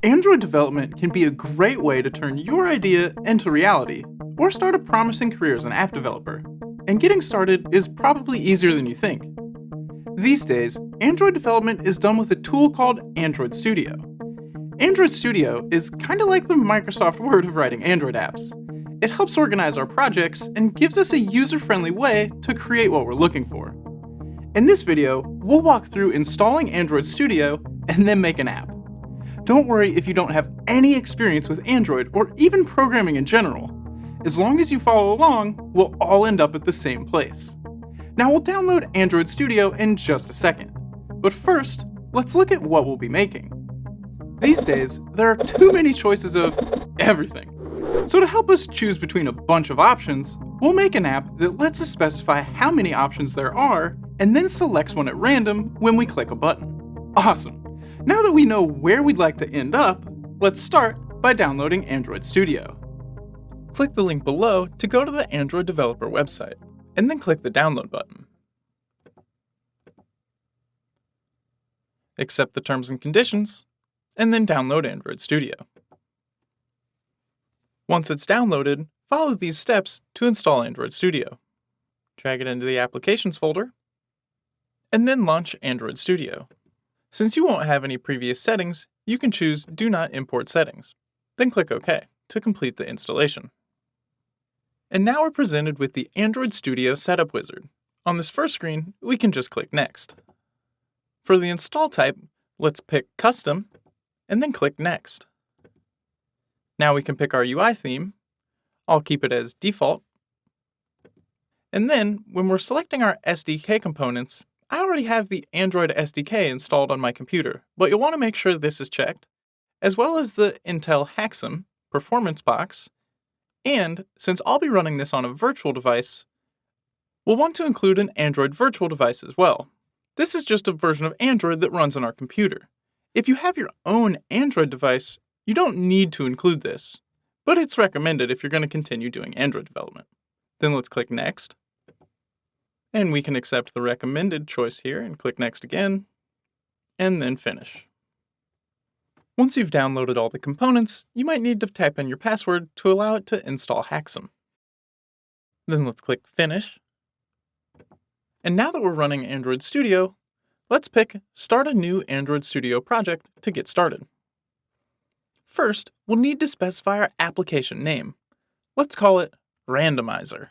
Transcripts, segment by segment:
Android development can be a great way to turn your idea into reality, or start a promising career as an app developer. And getting started is probably easier than you think. These days, Android development is done with a tool called Android Studio. Android Studio is kind of like the Microsoft Word of writing Android apps. It helps organize our projects and gives us a user-friendly way to create what we're looking for. In this video, we'll walk through installing Android Studio and then make an app. Don't worry if you don't have any experience with Android or even programming in general. As long as you follow along, we'll all end up at the same place. Now we'll download Android Studio in just a second. But first, let's look at what we'll be making. These days, there are too many choices of everything. So to help us choose between a bunch of options, we'll make an app that lets us specify how many options there are and then selects one at random when we click a button. Awesome! Now that we know where we'd like to end up, let's start by downloading Android Studio. Click the link below to go to the Android developer website, and then click the download button. Accept the terms and conditions, and then download Android Studio. Once it's downloaded, follow these steps to install Android Studio. Drag it into the Applications folder, and then launch Android Studio. Since you won't have any previous settings, you can choose Do Not Import Settings. Then click OK to complete the installation. And now we're presented with the Android Studio Setup Wizard. On this first screen, we can just click Next. For the install type, let's pick Custom, and then click Next. Now we can pick our UI theme. I'll keep it as default. And then, when we're selecting our SDK components, I already have the Android SDK installed on my computer, but you'll want to make sure this is checked, as well as the Intel Haxum performance box, and since I'll be running this on a virtual device, we'll want to include an Android virtual device as well. This is just a version of Android that runs on our computer. If you have your own Android device, you don't need to include this, but it's recommended if you're going to continue doing Android development. Then let's click Next. And we can accept the recommended choice here and click Next again, and then Finish. Once you've downloaded all the components, you might need to type in your password to allow it to install Haxum. Then let's click Finish. And now that we're running Android Studio, let's pick Start a new Android Studio project to get started. First, we'll need to specify our application name. Let's call it Randomizer.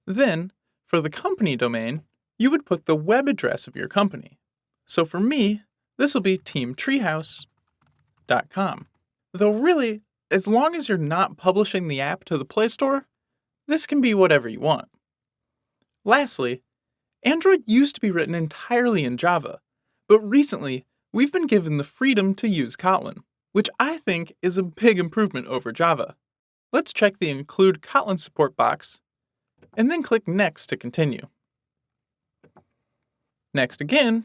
Then, for the company domain, you would put the web address of your company. So for me, this will be teamtreehouse.com. Though really, as long as you're not publishing the app to the Play Store, this can be whatever you want. Lastly, Android used to be written entirely in Java, but recently, we've been given the freedom to use Kotlin, which I think is a big improvement over Java. Let's check the Include Kotlin Support box, and then click Next to continue. Next again,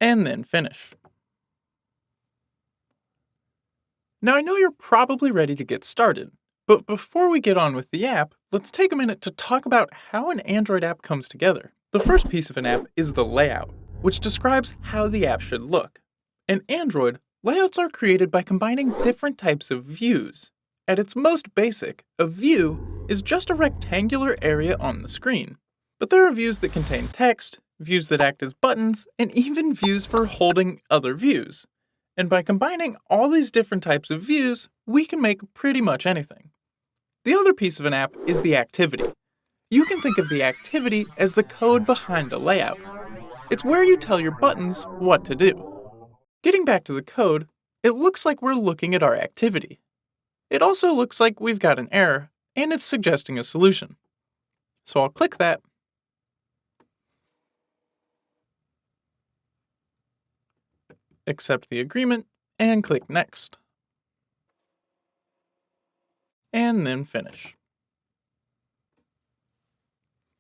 and then Finish. Now I know you're probably ready to get started, but before we get on with the app, let's take a minute to talk about how an Android app comes together. The first piece of an app is the layout, which describes how the app should look. In Android, layouts are created by combining different types of views. At its most basic, a view is just a rectangular area on the screen. But there are views that contain text, views that act as buttons, and even views for holding other views. And by combining all these different types of views, we can make pretty much anything. The other piece of an app is the activity. You can think of the activity as the code behind a layout. It's where you tell your buttons what to do. Getting back to the code, it looks like we're looking at our activity. It also looks like we've got an error, and it's suggesting a solution. So I'll click that, accept the agreement, and click Next. And then Finish.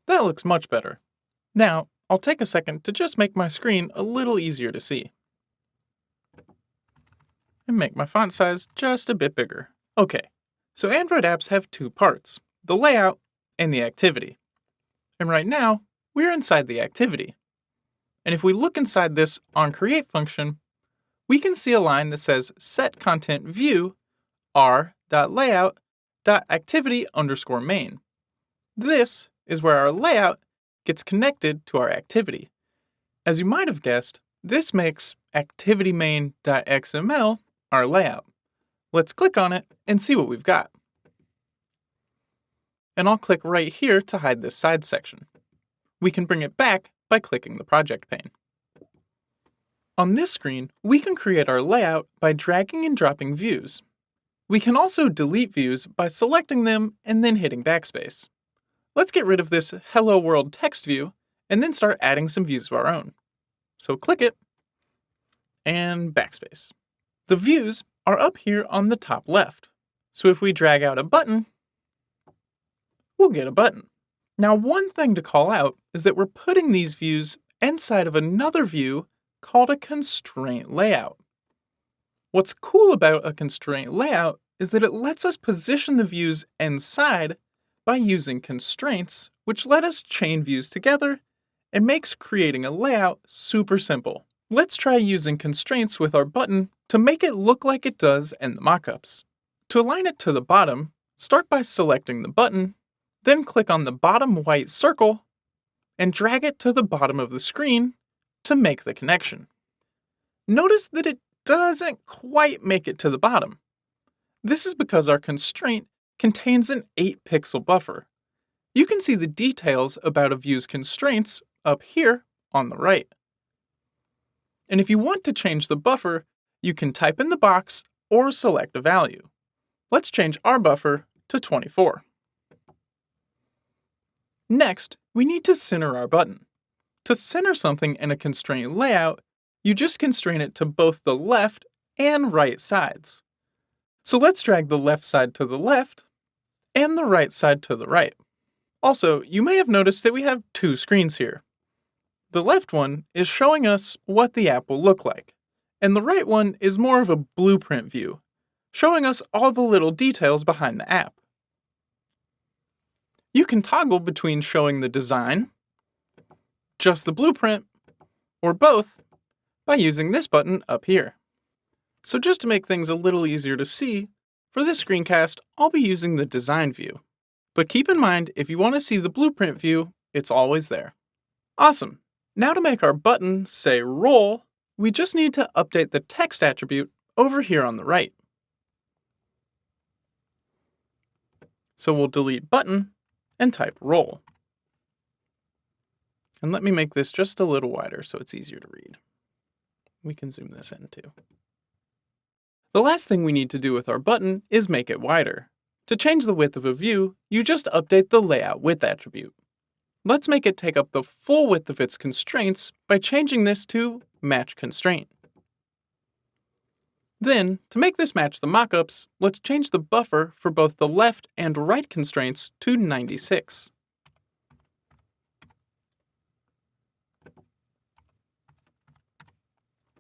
That looks much better. Now, I'll take a second to just make my screen a little easier to see. And make my font size just a bit bigger. Okay, so Android apps have two parts, the layout and the activity. And right now, we're inside the activity. And if we look inside this onCreate function, we can see a line that says setContentView r.layout.activity_main. This is where our layout gets connected to our activity. As you might have guessed, this makes activityMain.xml our layout. Let's click on it and see what we've got. And I'll click right here to hide this side section. We can bring it back by clicking the project pane. On this screen, we can create our layout by dragging and dropping views. We can also delete views by selecting them and then hitting backspace. Let's get rid of this Hello World text view and then start adding some views of our own. So click it and backspace. The views are up here on the top left. So if we drag out a button, we'll get a button. Now, one thing to call out is that we're putting these views inside of another view called a constraint layout. What's cool about a constraint layout is that it lets us position the views inside by using constraints, which let us chain views together and makes creating a layout super simple. Let's try using constraints with our button to make it look like it does in the mockups. To align it to the bottom, start by selecting the button, then click on the bottom white circle and drag it to the bottom of the screen to make the connection. Notice that it doesn't quite make it to the bottom. This is because our constraint contains an 8-pixel buffer. You can see the details about a view's constraints up here on the right. And if you want to change the buffer, you can type in the box or select a value. Let's change our buffer to 24. Next, we need to center our button. To center something in a constraint layout, you just constrain it to both the left and right sides. So let's drag the left side to the left and the right side to the right. Also, you may have noticed that we have two screens here. The left one is showing us what the app will look like, and the right one is more of a blueprint view, showing us all the little details behind the app. You can toggle between showing the design, just the blueprint, or both by using this button up here. So just to make things a little easier to see, for this screencast, I'll be using the design view. But keep in mind, if you want to see the blueprint view, it's always there. Awesome! Now to make our button say roll, we just need to update the text attribute over here on the right. So we'll delete button and type roll. And let me make this just a little wider so it's easier to read. We can zoom this in too. The last thing we need to do with our button is make it wider. To change the width of a view, you just update the layout width attribute. Let's make it take up the full width of its constraints by changing this to match constraint. Then, to make this match the mockups, let's change the buffer for both the left and right constraints to 96.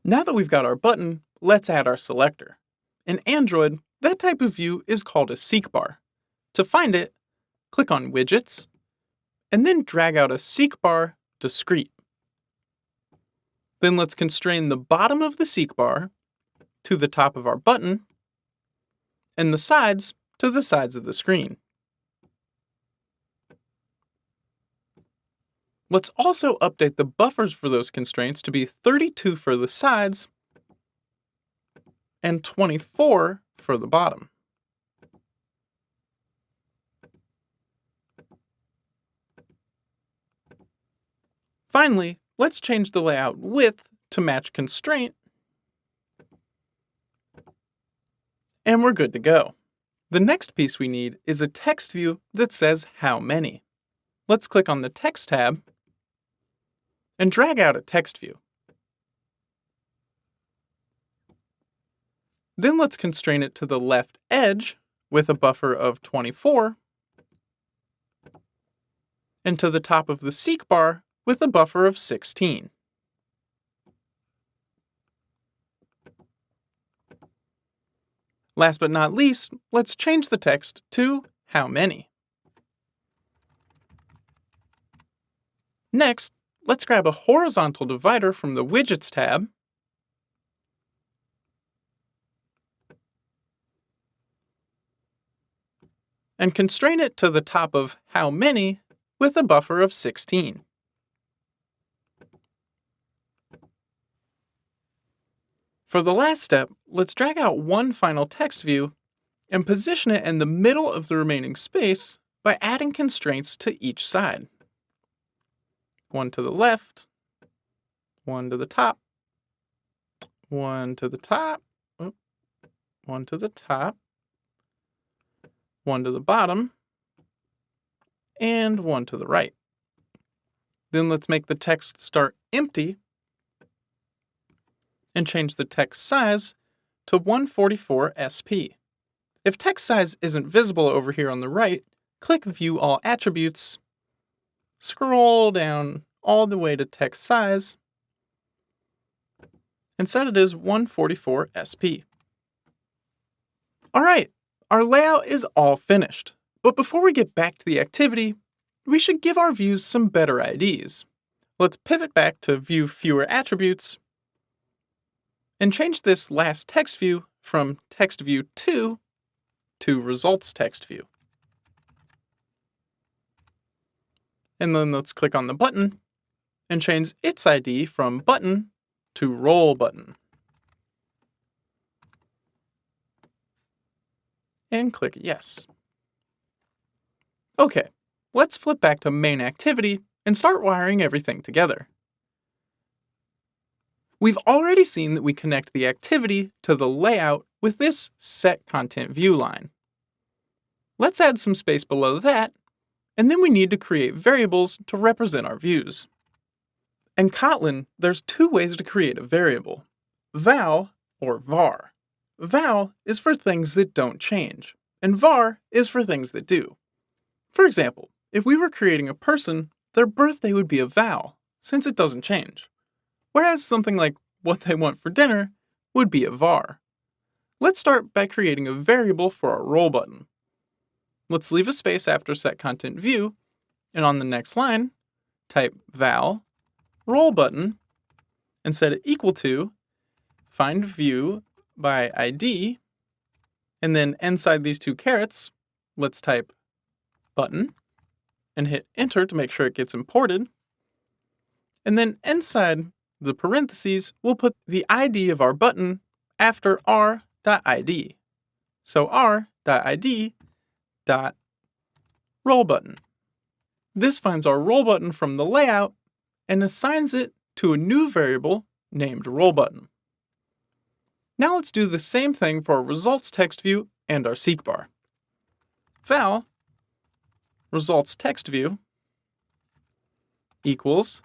Now that we've got our button, let's add our selector. In Android, that type of view is called a seek bar. To find it, click on Widgets, and then drag out a seek bar discrete. Then let's constrain the bottom of the seek bar to the top of our button, and the sides to the sides of the screen. Let's also update the buffers for those constraints to be 32 for the sides and 24 for the bottom. Finally, let's change the layout width to match constraint, and we're good to go. The next piece we need is a text view that says how many. Let's click on the Text tab and drag out a text view. Then let's constrain it to the left edge with a buffer of 24 and to the top of the seek bar with a buffer of 16. Last but not least, let's change the text to how many. Next, let's grab a horizontal divider from the Widgets tab and constrain it to the top of how many with a buffer of 16. For the last step, let's drag out one final text view and position it in the middle of the remaining space by adding constraints to each side. One to the left, one to the top, one to the top, one to the top, one to the bottom, and one to the right. Then let's make the text start empty and change the text size to 144 SP. If text size isn't visible over here on the right, click View All Attributes, scroll down all the way to text size, and set it as 144 SP. Alright, our layout is all finished. But before we get back to the activity, we should give our views some better IDs. Let's pivot back to View Fewer Attributes and change this last text view from Text View 2 to Results Text View. And then let's click on the button and change its ID from Button to Roll Button. And click Yes. Okay, let's flip back to Main Activity and start wiring everything together. We've already seen that we connect the activity to the layout with this Set Content View line. Let's add some space below that, and then we need to create variables to represent our views. In Kotlin, there's two ways to create a variable: val or var. Val is for things that don't change, and var is for things that do. For example, if we were creating a person, their birthday would be a val, since it doesn't change. Whereas something like what they want for dinner would be a var. Let's start by creating a variable for our roll button. Let's leave a space after set content view, and on the next line, type val roll button and set it equal to find view by ID, and then inside these two carets, let's type button and hit enter to make sure it gets imported. And then inside the parentheses, we'll put the ID of our button after r.id. So r.id roll button. This finds our roll button from the layout and assigns it to a new variable named roll button. Now let's do the same thing for our results text view and our seek bar. Val results text view equals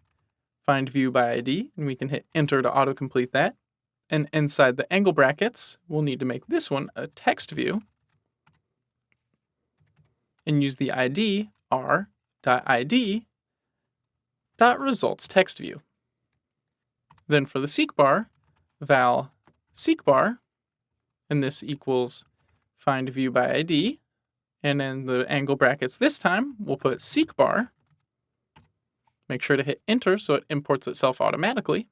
find view by ID, and we can hit enter to autocomplete that. And inside the angle brackets, we'll need to make this one a text view and use the ID r.id.results text view. Then for the seek bar, val seek bar, and this equals find view by ID. And in the angle brackets this time, we'll put seek bar. Make sure to hit enter so it imports itself automatically.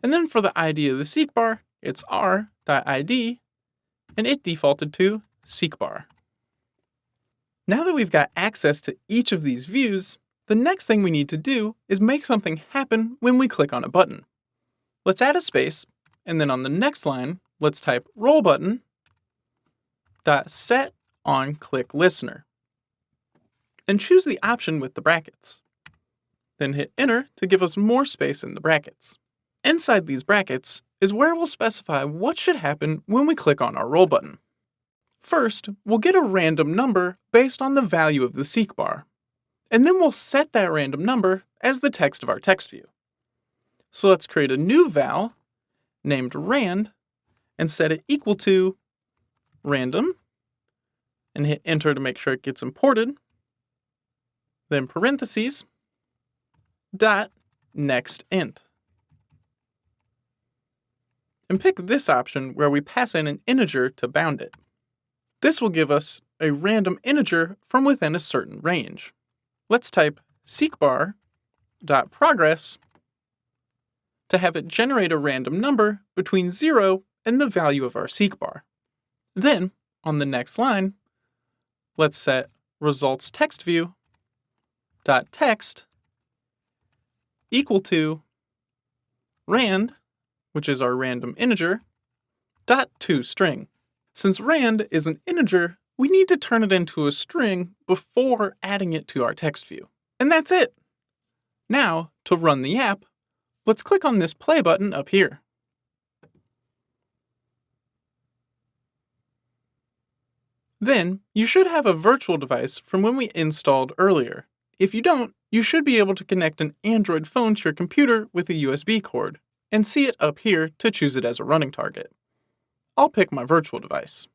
And then for the ID of the seek bar, it's r.id, and it defaulted to seek bar. Now that we've got access to each of these views, the next thing we need to do is make something happen when we click on a button. Let's add a space, and then on the next line, let's type roll button .set on click listener, and choose the option with the brackets. Then hit enter to give us more space in the brackets. Inside these brackets is where we'll specify what should happen when we click on our roll button. First, we'll get a random number based on the value of the seek bar, and then we'll set that random number as the text of our text view. So let's create a new val named rand and set it equal to random, and hit enter to make sure it gets imported. Then parentheses, dot next int. And pick this option where we pass in an integer to bound it. This will give us a random integer from within a certain range. Let's type seekbar.progress to have it generate a random number between 0 and the value of our seekbar. Then, on the next line, let's set results text view dot text equal to rand, which is our random integer, dot toString. Since rand is an integer, we need to turn it into a string before adding it to our text view. And that's it. Now, to run the app, let's click on this play button up here. Then, you should have a virtual device from when we installed earlier. If you don't, you should be able to connect an Android phone to your computer with a USB cord, and see it up here to choose it as a running target. I'll pick my virtual device.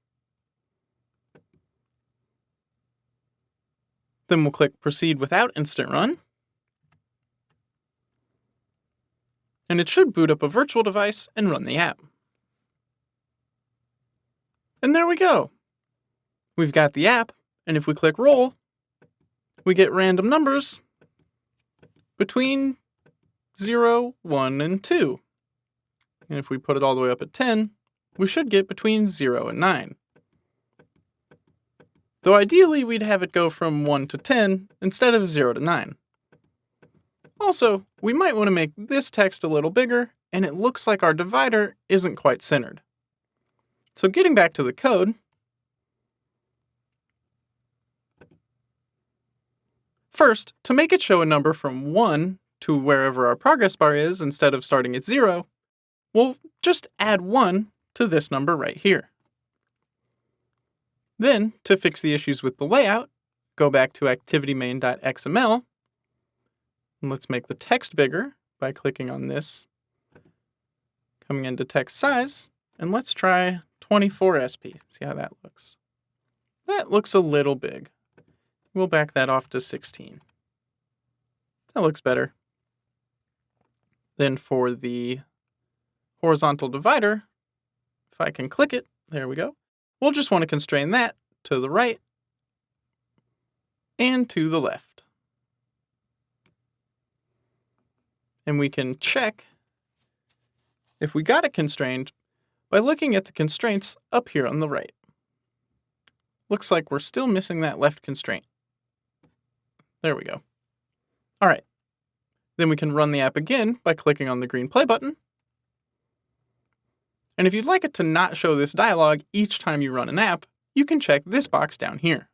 Then we'll click Proceed without Instant Run. And it should boot up a virtual device and run the app. And there we go. We've got the app, and if we click Roll, we get random numbers between 0, 1, and 2. And if we put it all the way up at 10, we should get between 0 and 9. Though ideally, we'd have it go from 1 to 10 instead of 0 to 9. Also, we might want to make this text a little bigger, and it looks like our divider isn't quite centered. So getting back to the code, first, to make it show a number from 1 to wherever our progress bar is instead of starting at 0, we'll just add 1 to this number right here. Then, to fix the issues with the layout, go back to activitymain.xml, and let's make the text bigger by clicking on this, coming into text size, and let's try 24SP, see how that looks. That looks a little big. We'll back that off to 16. That looks better. Then for the horizontal divider, if I can click it, there we go. We'll just want to constrain that to the right and to the left. And we can check if we got it constrained by looking at the constraints up here on the right. Looks like we're still missing that left constraint. There we go. All right. Then we can run the app again by clicking on the green play button. And if you'd like it to not show this dialog each time you run an app, you can check this box down here.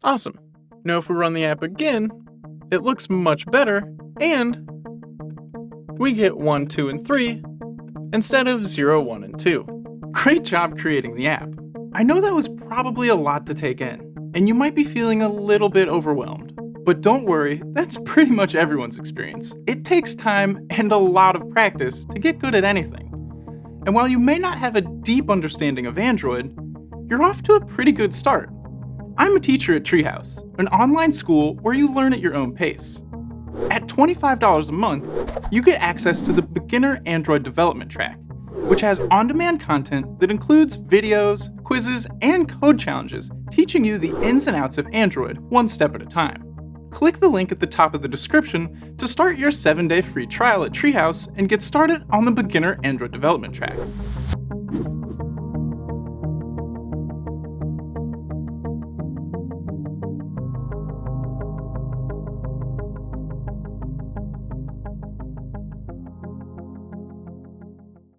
Awesome. Now if we run the app again, it looks much better, and we get 1, 2, and 3 instead of 0, 1, and 2. Great job creating the app. I know that was probably a lot to take in, and you might be feeling a little bit overwhelmed. But don't worry, that's pretty much everyone's experience. It takes time and a lot of practice to get good at anything. And while you may not have a deep understanding of Android, you're off to a pretty good start. I'm a teacher at Treehouse, an online school where you learn at your own pace. At $25 a month, you get access to the Beginner Android Development Track, which has on-demand content that includes videos, quizzes, and code challenges teaching you the ins and outs of Android one step at a time. Click the link at the top of the description to start your 7-day free trial at Treehouse and get started on the Beginner Android Development Track.